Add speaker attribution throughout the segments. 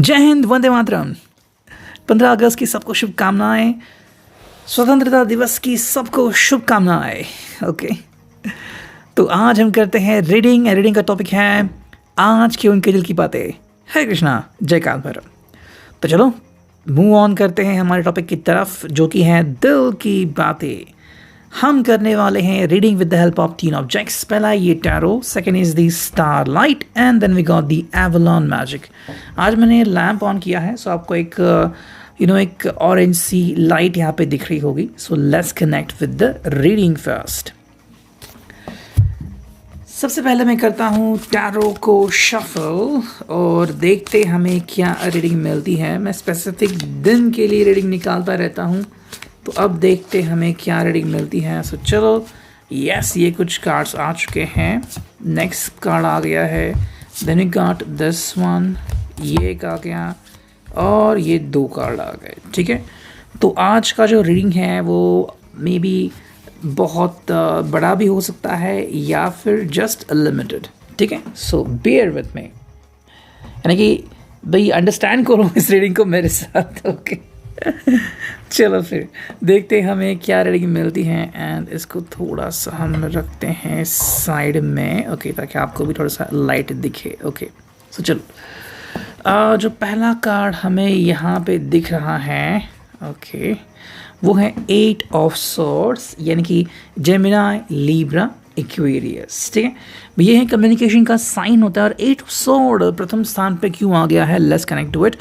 Speaker 1: जय हिंद, वंदे मातरम। 15 अगस्त की सबको शुभकामनाएं, स्वतंत्रता दिवस की सबको शुभकामनाएं। ओके, तो आज हम करते हैं रीडिंग। रीडिंग का टॉपिक है आज के उनके दिल की बातें। हरे कृष्णा, जय काल भैरव। तो चलो मूव ऑन करते हैं हमारे टॉपिक की तरफ, जो कि है दिल की बातें। हम करने वाले हैं reading with the help of 3 objects. पहला ये tarot, second is the star light and then we got the Avalon magic. आज मैंने लैंप ऑन किया है, सो आपको एक ऑरेंज सी लाइट यहाँ पे दिख रही होगी। So let's connect with the reading first. सबसे पहले मैं करता हूँ टैरो को शफल और देखते हमें क्या रीडिंग मिलती है। मैं स्पेसिफिक दिन के लिए रीडिंग निकालता रहता हूँ, तो अब देखते हमें क्या रीडिंग मिलती है। सो चलो, यस, ये कुछ कार्ड्स आ चुके हैं। नेक्स्ट कार्ड आ गया है, then we got this one, ये एक आ गया और ये 2 कार्ड आ गए। ठीक है, तो आज का जो रीडिंग है वो मे बी बहुत बड़ा भी हो सकता है या फिर जस्ट लिमिटेड। ठीक है, सो बेयर विथ मी, यानी कि भाई अंडरस्टैंड करो इस रीडिंग को मेरे साथ। ओके चलो फिर देखते हैं हमें क्या रीडिंग मिलती है। एंड इसको थोड़ा सा हम रखते हैं साइड में, ओके, ताकि आपको भी थोड़ा सा लाइट दिखे। ओके, सो चलो, जो पहला कार्ड हमें यहाँ पे दिख रहा है, ओके, वो है 8 ऑफ सॉर्ड्स, यानी कि जेमिनी, लिब्रा, एक्वेरियस। ठीक है, ये है कम्युनिकेशन का साइन होता है। और 8 ऑफ सॉर्ड प्रथम स्थान पे क्यों आ गया है, लेट्स कनेक्ट टू इट।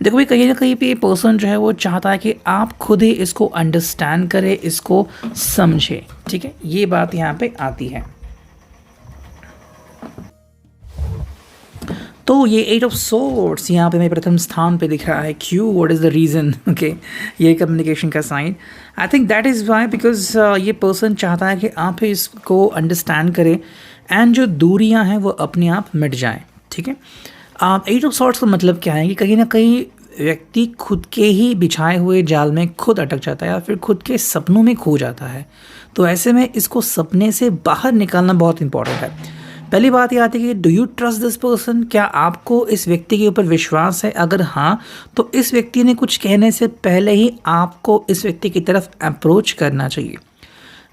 Speaker 1: देखो भाई, कहीं ना कहीं पे पर्सन जो है वो चाहता है कि आप खुद ही इसको अंडरस्टैंड करें, इसको समझे। ठीक है, ये बात यहाँ पे आती है। तो ये 8 ऑफ सोर्ड्स यहाँ पे मेरे प्रथम स्थान पे दिख रहा है। क्यों, what is the reason? Okay, ये कम्युनिकेशन का sign. I think that is why, because ये पर्सन चाहता है कि आप ही इसको अंडरस्टैंड करें एंड जो दूरियां हैं वो अपने आप मिट जाएं। ठीक है, 8 ऑफ सॉर्ड्स का मतलब क्या है कि कहीं ना कहीं व्यक्ति खुद के ही बिछाए हुए जाल में खुद अटक जाता है या फिर खुद के सपनों में खो जाता है। तो ऐसे में इसको सपने से बाहर निकालना बहुत इंपॉर्टेंट है। पहली बात ये आती है कि do you trust this person? क्या आपको इस व्यक्ति के ऊपर विश्वास है? अगर हाँ, तो इस व्यक्ति ने कुछ कहने से पहले ही आपको इस व्यक्ति की तरफ अप्रोच करना चाहिए।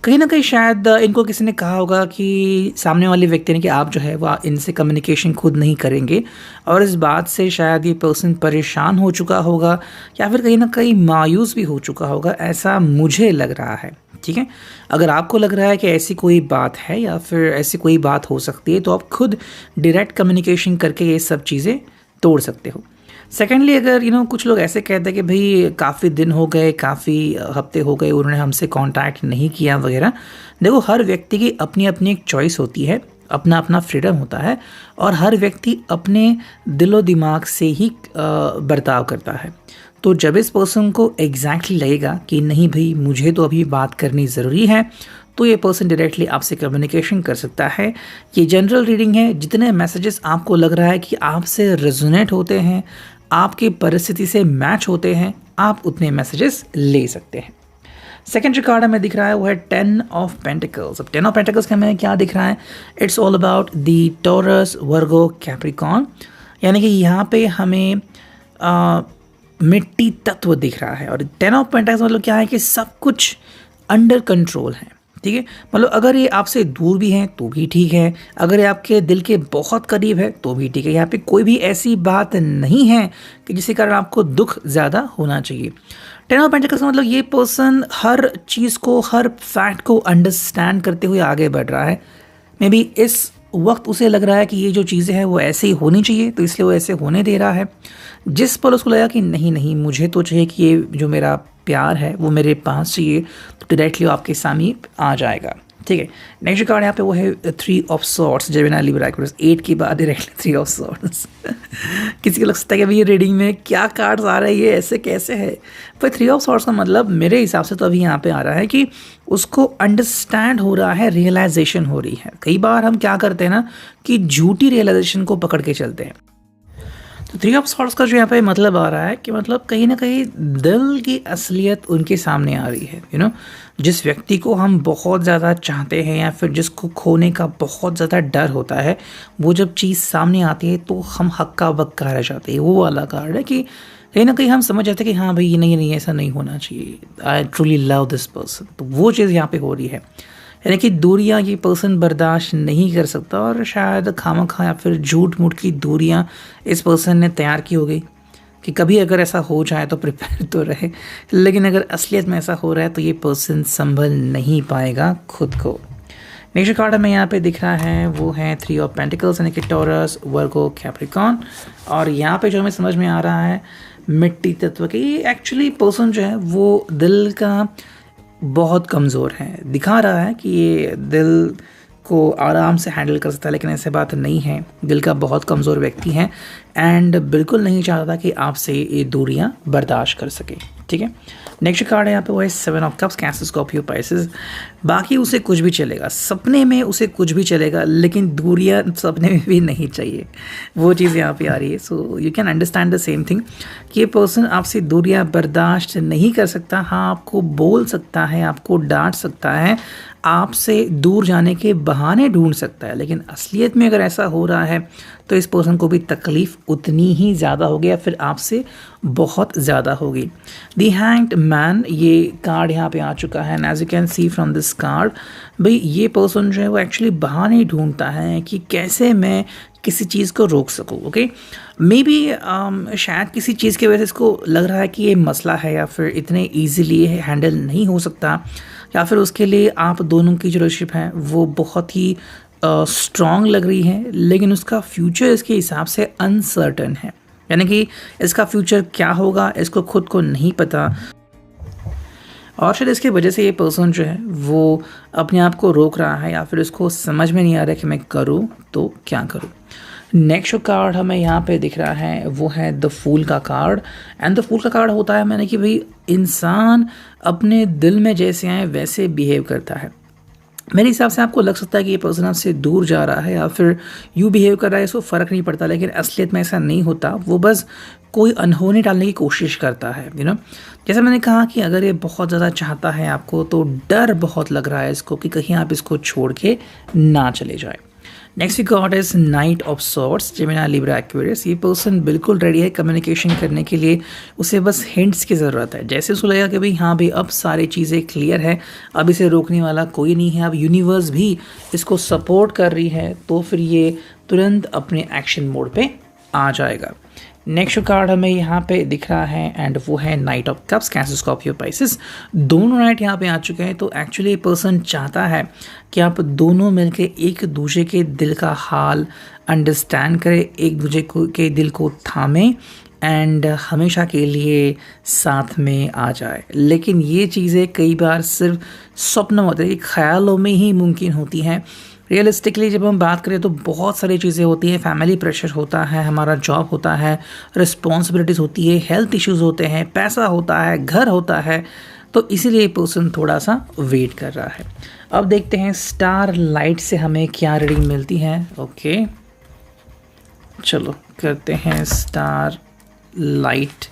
Speaker 1: कहीं ना कहीं शायद इनको किसी ने कहा होगा कि सामने वाले व्यक्ति ने कि आप जो है वह इनसे कम्युनिकेशन खुद नहीं करेंगे, और इस बात से शायद ये पर्सन परेशान हो चुका होगा या फिर कहीं ना कहीं मायूस भी हो चुका होगा, ऐसा मुझे लग रहा है। ठीक है, अगर आपको लग रहा है कि ऐसी कोई बात है या फिर ऐसी कोई बात हो सकती है, तो आप खुद डायरेक्ट कम्युनिकेशन करके ये सब चीज़ें तोड़ सकते हो। सेकेंडली, अगर कुछ लोग ऐसे कहते हैं कि भाई काफ़ी दिन हो गए, काफ़ी हफ्ते हो गए, उन्होंने हमसे कांटेक्ट नहीं किया वगैरह। देखो, हर व्यक्ति की अपनी अपनी एक चॉइस होती है, अपना अपना फ्रीडम होता है, और हर व्यक्ति अपने दिलो दिमाग से ही बर्ताव करता है। तो जब इस पर्सन को एग्जैक्टली लगेगा कि नहीं भाई मुझे तो अभी बात करनी ज़रूरी है, तो ये पर्सन डायरेक्टली आपसे कम्युनिकेशन कर सकता है। ये जनरल रीडिंग है, जितने मैसेजेस आपको लग रहा है कि आपसे रेजोनेट होते हैं, आपकी परिस्थिति से मैच होते हैं, आप उतने मैसेजेस ले सकते हैं। सेकेंड जो कार्ड हमें दिख रहा है वो है 10 ऑफ पेंटिकल्स। अब 10 ऑफ पेंटिकल्स का हमें क्या दिख रहा है? It's all about the taurus, Virgo, Capricorn, यानी कि यहाँ पे हमें मिट्टी तत्व दिख रहा है। और 10 ऑफ पेंटिकल्स मतलब क्या है कि सब कुछ अंडर कंट्रोल है। ठीक है, मतलब अगर ये आपसे दूर भी हैं तो भी ठीक है, अगर ये आपके दिल के बहुत करीब है तो भी ठीक है। यहाँ पे कोई भी ऐसी बात नहीं है कि जिसके कारण आपको दुख ज़्यादा होना चाहिए। 10 ऑफ पेंटिकल्स का मतलब ये पर्सन हर चीज़ को, हर फैक्ट को अंडरस्टैंड करते हुए आगे बढ़ रहा है। मे बी इस वक्त उसे लग रहा है कि ये जो चीज़ें हैं वो ऐसे ही होनी चाहिए, तो इसलिए वो ऐसे होने दे रहा है। जिस पल उसको लगा कि नहीं नहीं, मुझे तो चाहिए कि ये जो मेरा प्यार है वो मेरे पास चाहिए, तो डायरेक्टली आपके सामने आ जाएगा। ठीक है, नेक्स्ट कार्ड यहाँ पे वो है 3 of swords, Gemini, Libra, Aquarius. 8 के बाद डायरेक्टली 3 ऑफ सॉर्ड्स। किसी को लग सकता है कि भाई ये रीडिंग में क्या कार्ड्स आ रहे हैं, ये ऐसे कैसे है? पर 3 ऑफ सॉर्ड्स का मतलब मेरे हिसाब से तो अभी यहाँ पे आ रहा है कि उसको अंडरस्टैंड हो रहा है, रियलाइजेशन हो रही है। कई बार हम क्या करते हैं ना कि झूठी रियलाइजेशन को पकड़ के चलते हैं। तो 3 ऑफ सॉर्ड्स का जो यहाँ पे मतलब आ रहा है कि मतलब कहीं ना कहीं दिल की असलियत उनके सामने आ रही है। जिस व्यक्ति को हम बहुत ज़्यादा चाहते हैं या फिर जिसको खोने का बहुत ज़्यादा डर होता है, वो जब चीज़ सामने आती है तो हम हक्का बक्का रह जाते हैं। वो वाला कार्ड है कि कहीं ना कहीं हम समझ जाते हैं कि हाँ भाई, ये नहीं नहीं, ऐसा नहीं होना चाहिए, I truly love this person. तो वो चीज़ यहाँ पे हो रही है, यानी कि दूरियां ये पर्सन बर्दाश्त नहीं कर सकता और शायद खामखा या फिर झूठ मूठ की दूरियां इस पर्सन ने तैयार की हो गई कि कभी अगर ऐसा हो जाए तो प्रिपेयर तो रहे। लेकिन अगर असलियत में ऐसा हो रहा है तो ये पर्सन संभल नहीं पाएगा खुद को। नेक्स्ट कार्ड हमें यहाँ पे दिख रहा है वो है 3 ऑफ पेंटिकल्स, यानी कि टॉरस, वर्गो, कैप्रिकॉन। और यहाँ पे जो हमें समझ में आ रहा है मिट्टी तत्व के, ये एक्चुअली पर्सन जो है वो दिल का बहुत कमज़ोर है। दिखा रहा है कि ये दिल को आराम से हैंडल कर सकता है, लेकिन ऐसे बात नहीं है। दिल का बहुत कमज़ोर व्यक्ति है एंड बिल्कुल नहीं चाहता कि आपसे ये दूरियां बर्दाश्त कर सके। ठीक है, नेक्स्ट कार्ड है यहाँ पे वो है 7 of cups, cancer, Scorpio, Pisces. बाकी उसे कुछ भी चलेगा, सपने में उसे कुछ भी चलेगा, लेकिन दूरियां सपने में भी नहीं चाहिए। वो चीज़ यहाँ पे आ रही है। So you can understand the same thing कि ये पर्सन आपसे दूरियां बर्दाश्त नहीं कर सकता। हाँ, आपको बोल सकता है, आपको डांट सकता है, आपसे दूर जाने के बहाने ढूंढ सकता है, लेकिन असलियत में अगर ऐसा हो रहा है तो इस पर्सन को भी तकलीफ़ उतनी ही ज़्यादा होगी या फिर आपसे बहुत ज़्यादा होगी। दी हैंग्ड मैन ये कार्ड यहाँ पे आ चुका है, as you can see from this card, भाई ये पर्सन जो है वो एक्चुअली बहाने ढूंढता है कि कैसे मैं किसी चीज़ को रोक सकूँ। ओके, मे बी शायद किसी चीज़ की वजह से इसको लग रहा है कि ये मसला है या फिर इतने ईजिली हैंडल नहीं हो सकता, या फिर उसके लिए आप दोनों की जो रिलेशनशिप है वो बहुत ही स्ट्रॉन्ग लग रही है, लेकिन उसका फ्यूचर इसके हिसाब से अनसर्टन है। यानी कि इसका फ्यूचर क्या होगा इसको खुद को नहीं पता, और शायद इसकी वजह से ये पर्सन जो है वो अपने आप को रोक रहा है या फिर उसको समझ में नहीं आ रहा कि मैं करूँ तो क्या करूँ। नेक्स्ट कार्ड हमें यहाँ पे दिख रहा है वो है द फूल का कार्ड। एंड द फूल का कार्ड होता है मैंने कि भाई इंसान अपने दिल में जैसे आए वैसे बिहेव करता है। मेरे हिसाब से आपको लग सकता है कि ये पर्सन आपसे दूर जा रहा है या फिर यू बिहेव कर रहा है, इसको फ़र्क नहीं पड़ता, लेकिन असलियत में ऐसा नहीं होता। वो बस कोई अनहोनी डालने की कोशिश करता है। यू नो, जैसे मैंने कहा कि अगर ये बहुत ज़्यादा चाहता है आपको तो डर बहुत लग रहा है इसको कि कहीं आप इसको छोड़ के ना चले जाए। Next we got is knight of swords, Gemini, Libra, Aquarius. ये पर्सन बिल्कुल रेडी है कम्युनिकेशन करने के लिए, उसे बस हिंट्स की ज़रूरत है। जैसे उसको लगेगा कि भाई हाँ भाई अब सारी चीज़ें क्लियर है, अब इसे रोकने वाला कोई नहीं है, अब यूनिवर्स भी इसको सपोर्ट कर रही है, तो फिर ये तुरंत अपने एक्शन मोड पे आ जाएगा। नेक्स्ट कार्ड हमें यहाँ पे दिख रहा है एंड वो है night of cups, cancer, Scorpio, Pisces. दोनों नाइट यहाँ पे आ चुके हैं, तो एक्चुअली ये पर्सन चाहता है कि आप दोनों मिलके एक दूसरे के दिल का हाल अंडरस्टैंड करें, एक दूसरे को के दिल को थामें एंड हमेशा के लिए साथ में आ जाए। लेकिन ये चीज़ें कई बार सिर्फ स्वप्न होते हैं, ख्यालों में ही मुमकिन होती हैं। रियलिस्टिकली जब हम बात करें तो बहुत सारी चीज़ें होती हैं, फैमिली प्रेशर होता है, हमारा जॉब होता है, रिस्पॉन्सिबिलिटीज़ होती है, हेल्थ इश्यूज़ होते हैं, पैसा होता है, घर होता है, तो इसीलिए पर्सन थोड़ा सा वेट कर रहा है। अब देखते हैं स्टार लाइट से हमें क्या रीडिंग मिलती है। ओके, चलो करते हैं स्टार लाइट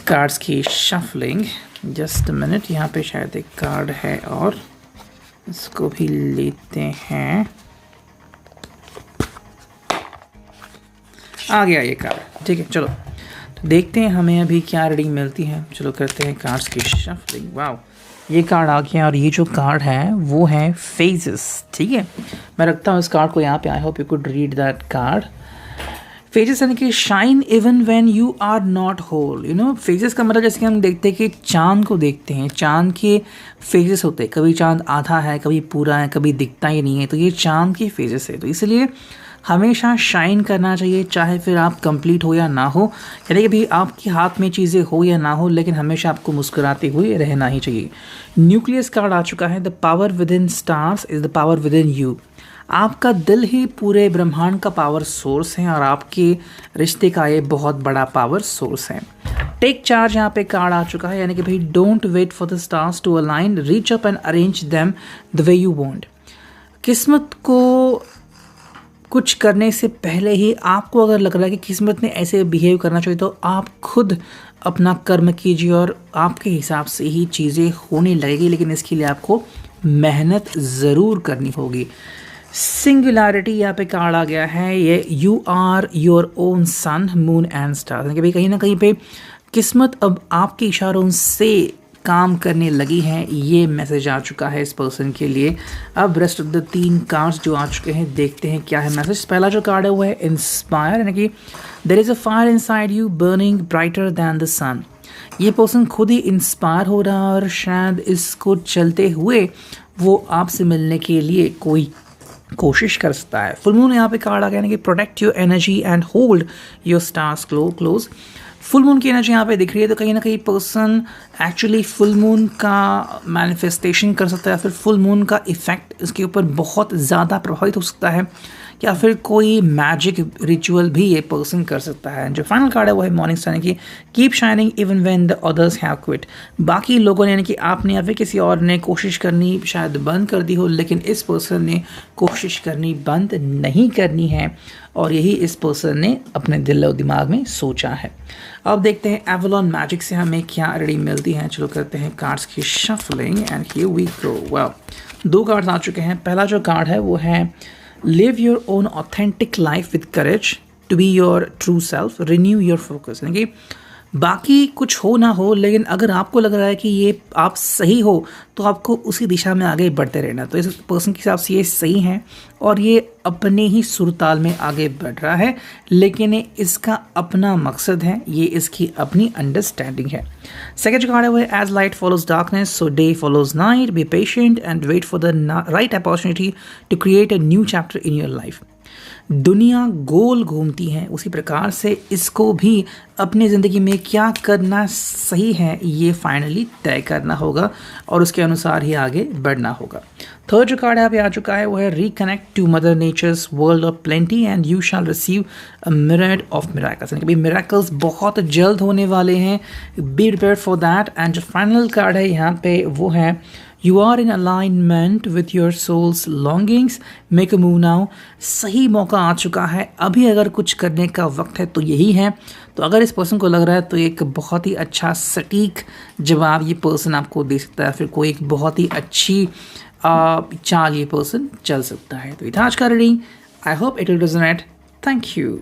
Speaker 1: कार्ड्स की शफलिंग। जस्ट मिनट, यहाँ पे शायद एक कार्ड है और इसको भी लेते हैं। आ गया ये कार्ड, ठीक है। चलो तो देखते हैं हमें अभी क्या रीडिंग मिलती है। चलो करते हैं कार्ड्स की शफलिंग। वाओ, ये कार्ड आ गया और ये जो कार्ड है वो है फेजेस। ठीक है, मैं रखता हूँ इस कार्ड को यहाँ पे। I hope you could read that card. Phases यानी कि shine even when you are not whole. You know, phases का मतलब जैसे कि हम देखते हैं कि चांद को देखते हैं, चांद के फेजेस होते हैं, कभी चांद आधा है, कभी पूरा है, कभी दिखता ही नहीं है, तो ये चांद के फेजेस है। तो इसलिए हमेशा शाइन करना चाहिए, चाहे फिर आप कंप्लीट हो या ना हो, यानी कि भी आपके हाथ में चीज़ें हो या ना हो, लेकिन हमेशा आपको मुस्कुराते हुए रहना ही चाहिए। न्यूक्लियस कार्ड आ चुका है। The power with in stars is the power with in you. आपका दिल ही पूरे ब्रह्मांड का पावर सोर्स है और आपके रिश्ते का ये बहुत बड़ा पावर सोर्स है। टेक चार्ज यहाँ पे कार्ड आ चुका है, यानी कि भाई don't wait for the stars to align, reach up and arrange them the way you want. किस्मत को कुछ करने से पहले ही आपको अगर लग रहा है कि किस्मत ने ऐसे बिहेव करना चाहिए, तो आप खुद अपना कर्म कीजिए और आपके हिसाब से ही चीज़ें होने लगेगी, लेकिन इसके लिए आपको मेहनत ज़रूर करनी होगी। सिंगुलैरिटी यहाँ पे कार्ड आ गया है, ये you are your own sun moon and star, कि भाई कहीं ना कहीं पे किस्मत अब आपके इशारों से काम करने लगी है, ये मैसेज आ चुका है इस पर्सन के लिए। अब रेस्ट ऑफ द 3 कार्ड्स जो आ चुके हैं, देखते हैं क्या है मैसेज। पहला जो कार्ड है वो है इंस्पायर, यानी कि there is a fire inside you burning brighter than the sun. ये पर्सन खुद ही इंस्पायर हो रहा है और शायद इसको चलते हुए वो आपसे मिलने के लिए कोई कोशिश कर सकता है। फुल मून यहाँ पे कार्ड आ गया, यानी कि protect your energy and hold your stars close. Full moon की एनर्जी यहाँ पे दिख रही है, तो कहीं ना कहीं पर्सन एक्चुअली फुल मून का मैनिफेस्टेशन कर सकता है, फिर फुल मून का इफेक्ट इसके ऊपर बहुत ज़्यादा प्रभावित हो सकता है, या फिर कोई मैजिक रिचुअल भी ये पर्सन कर सकता है। जो फाइनल कार्ड है वो है मॉर्निंग स्टार, यानी कि keep shining even when the others have quit. बाकी लोगों ने, यानी कि आपने या फिर किसी और ने कोशिश करनी शायद बंद कर दी हो, लेकिन इस पर्सन ने कोशिश करनी बंद नहीं करनी है, और यही इस पर्सन ने अपने दिल और दिमाग में सोचा है। अब देखते हैं एवलॉन मैजिक से हमें क्या रीडिंग मिलती है। चलो करते हैं कार्ड्स की shuffling and here we go. Well 2 cards आ चुके हैं। पहला जो कार्ड है वो है live your own authentic life with courage to be your true self, renew your focus, यानी कि बाकी कुछ हो ना हो, लेकिन अगर आपको लग रहा है कि ये आप सही हो तो आपको उसी दिशा में आगे बढ़ते रहना। तो इस पर्सन के हिसाब से ये सही है और ये अपने ही सुरताल में आगे बढ़ रहा है, लेकिन इसका अपना मकसद है, ये इसकी अपनी अंडरस्टैंडिंग है। सेकेंड कार्ड है वो as light follows darkness so day follows night, be patient and wait for the right opportunity to create a new chapter in your life. दुनिया गोल घूमती है, उसी प्रकार से इसको भी अपनी ज़िंदगी में क्या करना सही है ये फाइनली तय करना होगा और उसके अनुसार ही आगे बढ़ना होगा। थर्ड जो कार्ड यहाँ पे आ चुका है वो है reconnect to mother nature's world of plenty and you shall receive a myriad of miracles, यानी कि भाई मिराकल्स बहुत जल्द होने वाले हैं, be prepared for that. And जो फाइनल कार्ड है यहाँ पे वो है You are in alignment with your soul's longings. Make a move now. सही मौका आ चुका है, अभी अगर कुछ करने का वक्त है तो यही है। तो अगर इस पर्सन को लग रहा है तो एक बहुत ही अच्छा सटीक जवाब ये पर्सन आपको दे सकता है, फिर कोई एक बहुत ही अच्छी चाल ये पर्सन चल सकता है। तो ये था आज का reading. I hope it will resonate. Thank you.